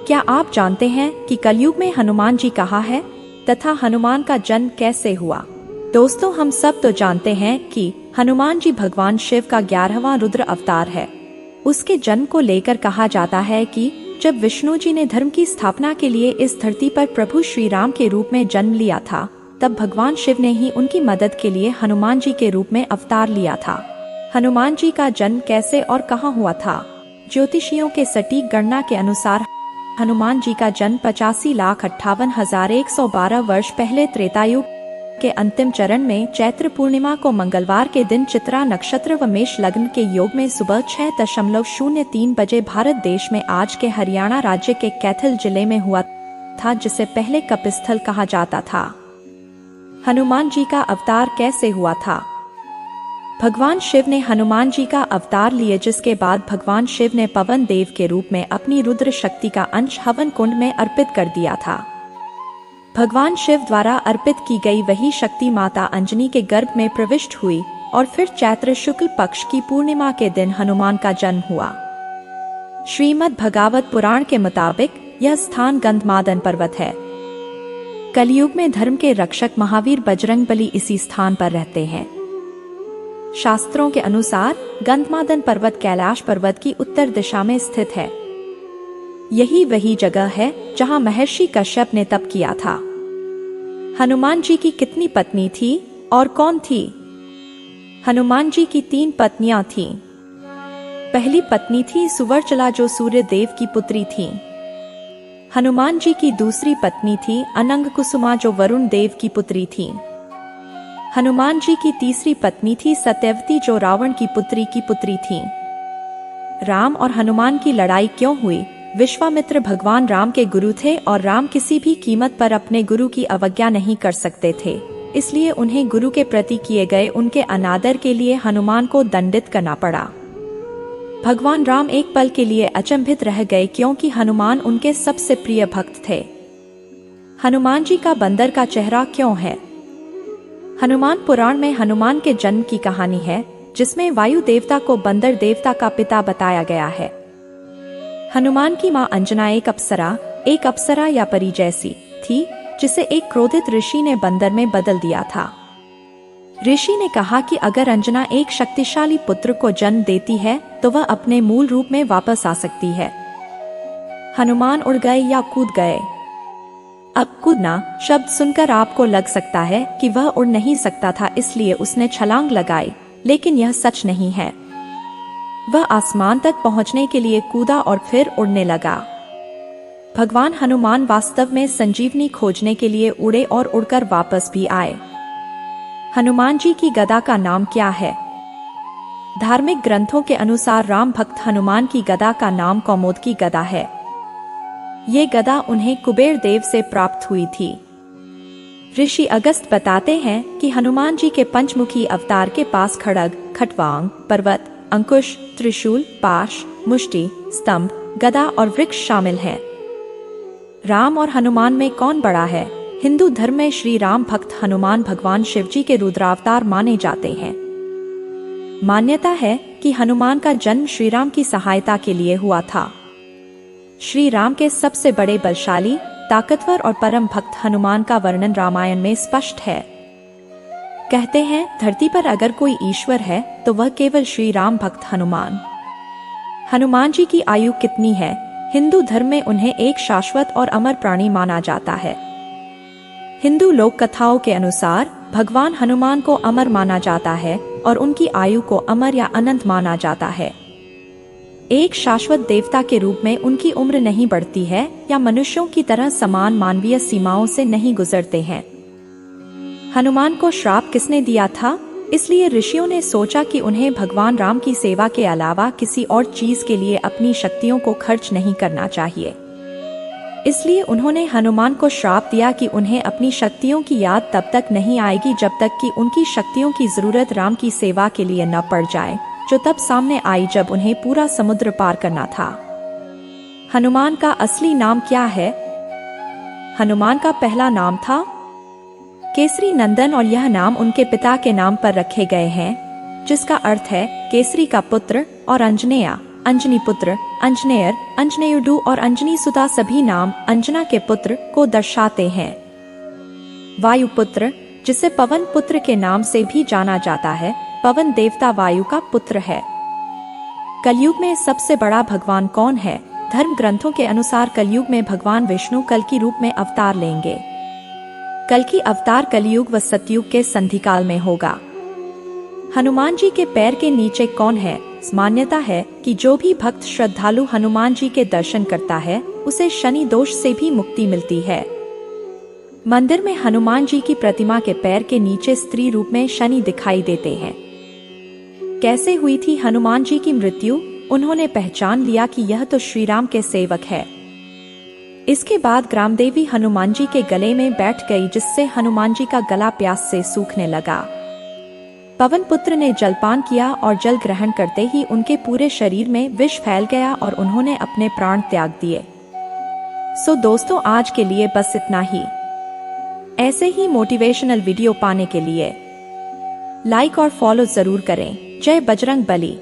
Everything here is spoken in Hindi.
क्या आप जानते हैं कि कलयुग में हनुमान जी कहाँ है तथा हनुमान का जन्म कैसे हुआ? दोस्तों, हम सब तो जानते हैं कि हनुमान जी भगवान शिव का 11वां रुद्र अवतार है। उसके जन्म को लेकर कहा जाता है कि जब विष्णु जी ने धर्म की स्थापना के लिए इस धरती पर प्रभु श्री राम के रूप में जन्म लिया था, तब भगवान शिव ने ही उनकी मदद के लिए हनुमान जी के रूप में अवतार लिया था। हनुमान जी का जन्म कैसे और कहाँ हुआ था? ज्योतिषियों के सटीक गणना के अनुसार हनुमान जी का जन्म 85,58,112 वर्ष पहले त्रेतायुग के अंतिम चरण में चैत्र पूर्णिमा को मंगलवार के दिन चित्रा नक्षत्र व मेष लग्न के योग में सुबह 6:03 बजे भारत देश में आज के हरियाणा राज्य के कैथल जिले में हुआ था, जिसे पहले कपिस्थल कहा जाता था। हनुमान जी का अवतार कैसे हुआ था? भगवान शिव ने हनुमान जी का अवतार लिए, जिसके बाद भगवान शिव ने पवन देव के रूप में अपनी रुद्र शक्ति का अंश हवन कुंड में अर्पित कर दिया था। भगवान शिव द्वारा अर्पित की गई वही शक्ति माता अंजनी के गर्भ में प्रविष्ट हुई और फिर चैत्र शुक्ल पक्ष की पूर्णिमा के दिन हनुमान का जन्म हुआ। श्रीमद् भागवत पुराण के मुताबिक यह स्थान गंधमादन पर्वत है। कलयुग में धर्म के रक्षक महावीर बजरंगबली इसी स्थान पर रहते हैं। शास्त्रों के अनुसार गंधमादन पर्वत कैलाश पर्वत की उत्तर दिशा में स्थित है। यही वही जगह है जहां महर्षि कश्यप ने तप किया था। हनुमान जी की कितनी पत्नी थी और कौन थी? हनुमान जी की 3 पत्नियां थीं। पहली पत्नी थी सुवर्चला, जो सूर्य देव की पुत्री थी। हनुमान जी की दूसरी पत्नी थी अनंग कुसुमा, जो वरुण देव की पुत्री थी। हनुमान जी की तीसरी पत्नी थी सत्यवती, जो रावण की पुत्री थी। राम और हनुमान की लड़ाई क्यों हुई? विश्वामित्र भगवान राम के गुरु थे और राम किसी भी कीमत पर अपने गुरु की अवज्ञा नहीं कर सकते थे, इसलिए उन्हें गुरु के प्रति किए गए उनके अनादर के लिए हनुमान को दंडित करना पड़ा। भगवान राम एक पल के लिए अचंभित रह गए, क्योंकि हनुमान उनके सबसे प्रिय भक्त थे। हनुमान जी का बंदर का चेहरा क्यों है? हनुमान पुराण में हनुमान के जन्म की कहानी है, जिसमें वायु देवता को बंदर देवता का पिता बताया गया है। हनुमान की मां अंजना एक अप्सरा या परी जैसी थी, जिसे एक क्रोधित ऋषि ने बंदर में बदल दिया था। ऋषि ने कहा कि अगर अंजना एक शक्तिशाली पुत्र को जन्म देती है तो वह अपने मूल रूप में वापस आ सकती है। हनुमान उड़ गए या कूद गए? अब कूदना शब्द सुनकर आपको लग सकता है कि वह उड़ नहीं सकता था, इसलिए उसने छलांग लगाई, लेकिन यह सच नहीं है। वह आसमान तक पहुंचने के लिए कूदा और फिर उड़ने लगा। भगवान हनुमान वास्तव में संजीवनी खोजने के लिए उड़े और उड़कर वापस भी आए। हनुमान जी की गदा का नाम क्या है? धार्मिक ग्रंथों के अनुसार राम भक्त हनुमान की गदा का नाम कौमुदी गदा है। ये गदा उन्हें कुबेर देव से प्राप्त हुई थी। ऋषि अगस्त बताते हैं कि हनुमान जी के पंचमुखी अवतार के पास खड्ग, खट्वांग, पर्वत, अंकुश, त्रिशूल, पाश, मुष्टि, स्तंभ, गदा और वृक्ष शामिल हैं। राम और हनुमान में कौन बड़ा है? हिंदू धर्म में श्री राम भक्त हनुमान भगवान शिवजी के रुद्रावतार माने जाते हैं। मान्यता है कि हनुमान का जन्म श्री राम की सहायता के लिए हुआ था। श्री राम के सबसे बड़े बलशाली, ताकतवर और परम भक्त हनुमान का वर्णन रामायण में स्पष्ट है। कहते हैं, धरती पर अगर कोई ईश्वर है तो वह केवल श्री राम भक्त हनुमान। हनुमान जी की आयु कितनी है? हिंदू धर्म में उन्हें एक शाश्वत और अमर प्राणी माना जाता है। हिंदू लोक कथाओं के अनुसार भगवान हनुमान को अमर माना जाता है और उनकी आयु को अमर या अनंत माना जाता है। एक शाश्वत देवता के रूप में उनकी उम्र नहीं बढ़ती है या मनुष्यों की तरह समान मानवीय सीमाओं से नहीं गुजरते हैं। हनुमान को श्राप किसने दिया था? इसलिए ऋषियों ने सोचा कि उन्हें भगवान राम की सेवा के अलावा किसी और चीज के लिए अपनी शक्तियों को खर्च नहीं करना चाहिए। इसलिए उन्होंने हनुमान को श्राप दिया कि उन्हें अपनी शक्तियों की याद तब तक नहीं आएगी जब तक कि उनकी शक्तियों की जरूरत राम की सेवा के लिए न पड़ जाए, जो तब सामने आई जब उन्हें पूरा समुद्र पार करना था। हनुमान का असली नाम क्या है? हनुमान का पहला नाम था केसरी नंदन और यह नाम उनके पिता के नाम पर रखे गए हैं, जिसका अर्थ है केसरी का पुत्र और अंजनेया अंजनी पुत्र, अंजनेयर, अंजनेयुडु और अंजनी सुता सभी नाम अंजना के पुत्र को दर्शाते हैं। वायुपुत्र, जिसे पवन पुत्र के नाम से भी जाना जाता है, पवन देवता वायु का पुत्र है। कलयुग में सबसे बड़ा भगवान कौन है? धर्म ग्रंथों के अनुसार कलयुग में भगवान विष्णु कल्कि रूप में अवतार लेंगे। कल्कि अवतार कलयुग व सतयुग के संधिकाल में होगा। हनुमान जी के पैर के नीचे कौन है? मान्यता है कि जो भी भक्त श्रद्धालु हनुमान जी के दर्शन करता है उसे शनि दोष से भी मुक्ति मिलती है। मंदिर में हनुमान जी की प्रतिमा के पैर के नीचे स्त्री रूप में शनि दिखाई देते हैं। कैसे हुई थी हनुमान जी की मृत्यु? उन्होंने पहचान लिया कि यह तो श्री राम के सेवक है। इसके बाद ग्रामदेवी हनुमान जी के गले में बैठ गई, जिससे हनुमान जी का गला प्यास से सूखने लगा। पवन पुत्र ने जलपान किया और जल ग्रहण करते ही उनके पूरे शरीर में विष फैल गया और उन्होंने अपने प्राण त्याग दिए। सो दोस्तों, आज के लिए बस इतना ही। ऐसे ही मोटिवेशनल वीडियो पाने के लिए लाइक और फॉलो जरूर करें। जय बजरंग बली।